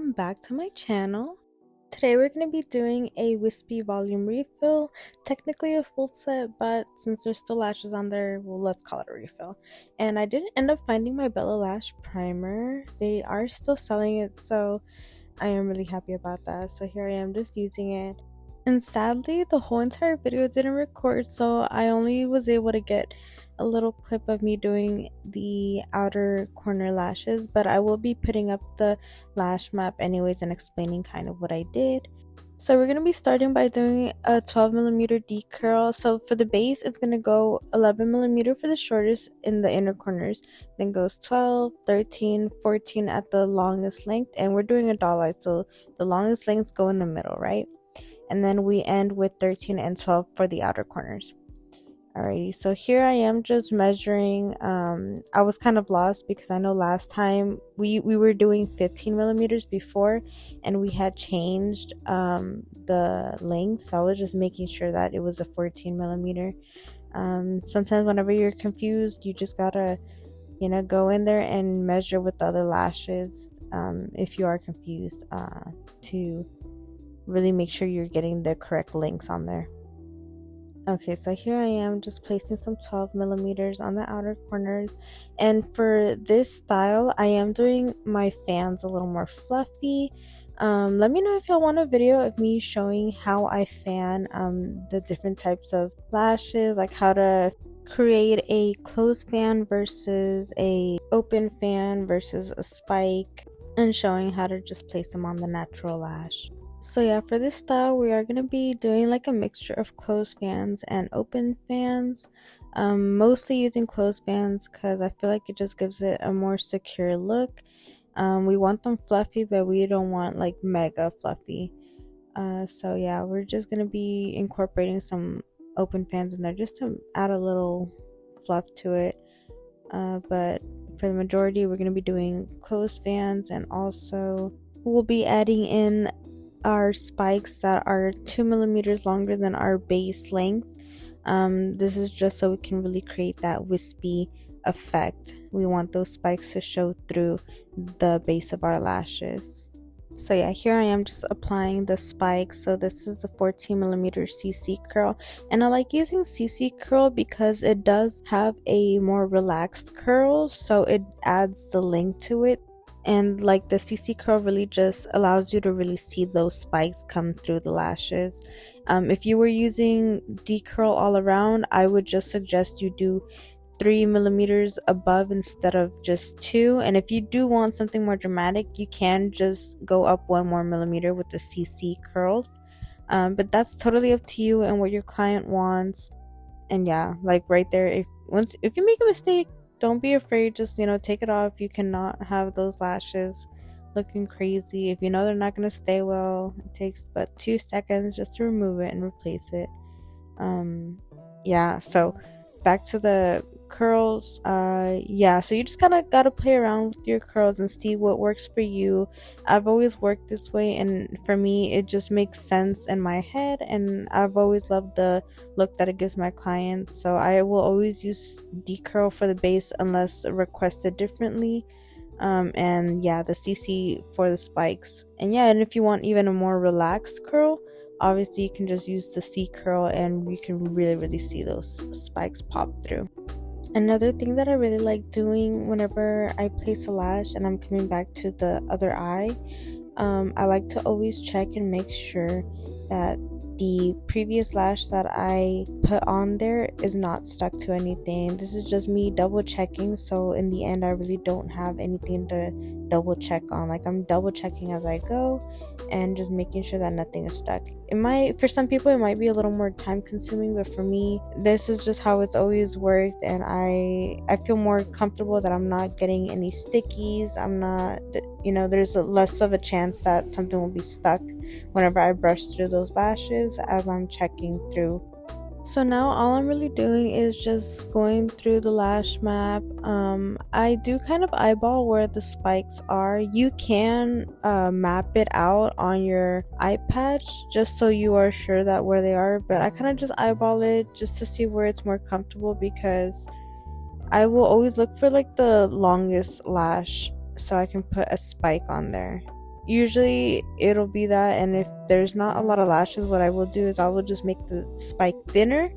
welcome back to my channel. Today we're going to be doing a Wispy volume refill, technically a full set, but since there's still lashes on there, well, let's call it a refill. And I didn't end up finding my Bella Lash primer. They are still selling it, so I am really happy about that. So here I am just using it. And sadly, the whole entire video didn't record, so I only was able to get a little clip of me doing the outer corner lashes, but I will be putting up the lash map anyways and explaining kind of what I did. So we're going to be starting by doing a 12mm D curl. So for the base, it's going to go 11mm for the shortest in the inner corners, then goes 12, 13, 14 at the longest length, and we're doing a doll eye, so the longest lengths go in the middle, right? And then we end with 13 and 12 for the outer corners. Alrighty, so here I am just measuring. I was kind of lost because I know last time we were doing 15mm before, and we had changed the length, so I was just making sure that it was a 14mm. Sometimes whenever you're confused, you just gotta go in there and measure with the other lashes if you are confused, to really make sure you're getting the correct lengths on there. Okay, so here I am just placing some 12mm on the outer corners, and for this style I am doing my fans a little more fluffy. Let me know if y'all want a video of me showing how I fan the different types of lashes, like how to create a closed fan versus a open fan versus a spike, and showing how to just place them on the natural lash. So yeah, for this style we are going to be doing like a mixture of closed fans and open fans, mostly using closed fans because I feel like it just gives it a more secure look. We want them fluffy, but we don't want like mega fluffy. So yeah, we're just going to be incorporating some open fans in there just to add a little fluff to it, but for the majority we're going to be doing closed fans, and also we'll be adding in our spikes that are 2mm longer than our base length. This is just so we can really create that wispy effect. We want those spikes to show through the base of our lashes. So yeah, here I am just applying the spikes. So this is a 14mm CC curl, and I like using CC curl because it does have a more relaxed curl, so it adds the length to it. And like the CC curl really just allows you to really see those spikes come through the lashes. If you were using D curl all around, I would just suggest you do 3mm above instead of just 2. And if you do want something more dramatic, you can just go up 1 more millimeter with the CC curls. But that's totally up to you and what your client wants. And yeah, like right there, if you make a mistake, don't be afraid, just take it off. You cannot have those lashes looking crazy. If you know they're not going to stay well, it takes but 2 seconds just to remove it and replace it. Yeah, so back to the curls. Yeah, so you just kind of gotta play around with your curls and see what works for you. I've always worked this way, and for me it just makes sense in my head, and I've always loved the look that it gives my clients, so I will always use D curl for the base unless requested differently. And yeah, the CC for the spikes. And yeah, and if you want even a more relaxed curl, obviously you can just use the C curl and you can really see those spikes pop through. Another thing that I really like doing whenever I place a lash and I'm coming back to the other eye, I like to always check and make sure that the previous lash that I put on there is not stuck to anything. This is just me double checking, so in the end I really don't have anything to double check on. Like, I'm double checking as I go and just making sure that nothing is stuck. For some people it might be a little more time consuming, but for me this is just how it's always worked, and I feel more comfortable that I'm not getting any stickies. I'm not, there's less of a chance that something will be stuck whenever I brush through those lashes as I'm checking through. So now all I'm really doing is just going through the lash map. I do kind of eyeball where the spikes are. You can map it out on your eye patch just so you are sure that where they are, but I kind of just eyeball it just to see where it's more comfortable, because I will always look for like the longest lash so I can put a spike on there. usually it'll be that. And if there's not a lot of lashes, what I will do is I will just make the spike thinner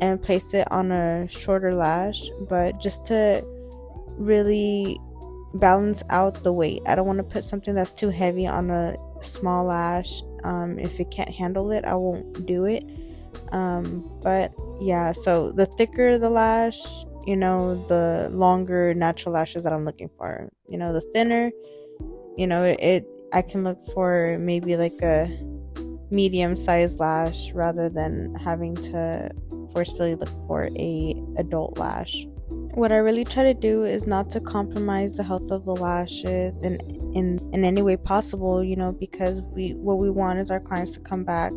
and place it on a shorter lash, but just to really balance out the weight. I don't want to put something that's too heavy on a small lash. If it can't handle it, I won't do it. But yeah, so the thicker the lash, the longer natural lashes that I'm looking for. The thinner, I can look for maybe like a medium sized lash rather than having to forcefully look for a adult lash. What I really try to do is not to compromise the health of the lashes in any way possible, because what we want is our clients to come back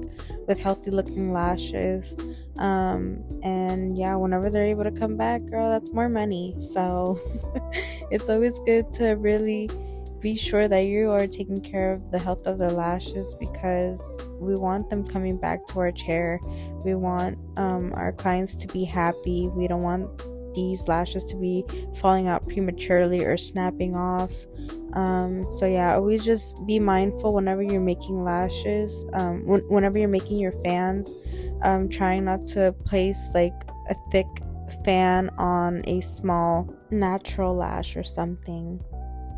with healthy looking lashes. And yeah, whenever they're able to come back, girl, that's more money. So it's always good to really be sure that you are taking care of the health of their lashes, because we want them coming back to our chair. We want our clients to be happy. We don't want these lashes to be falling out prematurely or snapping off. So yeah, always just be mindful whenever you're making lashes, whenever you're making your fans, trying not to place like a thick fan on a small natural lash or something.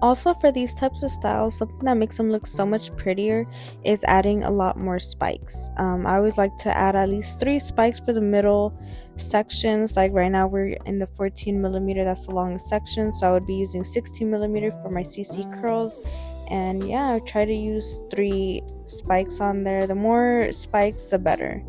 Also, for these types of styles, something that makes them look so much prettier is adding a lot more spikes. I always like to add at least 3 spikes for the middle sections. Like right now we're in the 14 millimeter, that's the longest section, so I would be using 16 millimeter for my CC curls. And yeah, I try to use 3 spikes on there. The more spikes, the better.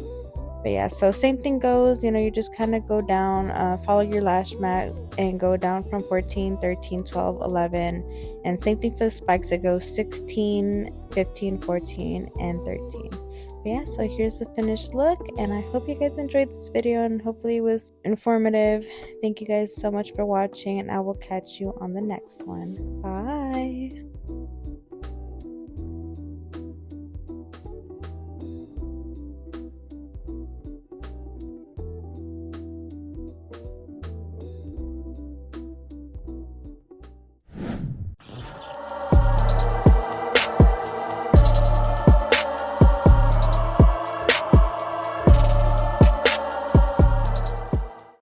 But yeah, so same thing goes, you just kind of go down, follow your lash mat and go down from 14, 13, 12, 11. And same thing for the spikes, it goes 16, 15, 14, and 13. But yeah, so here's the finished look, and I hope you guys enjoyed this video and hopefully it was informative. Thank you guys so much for watching, and I will catch you on the next one. Bye.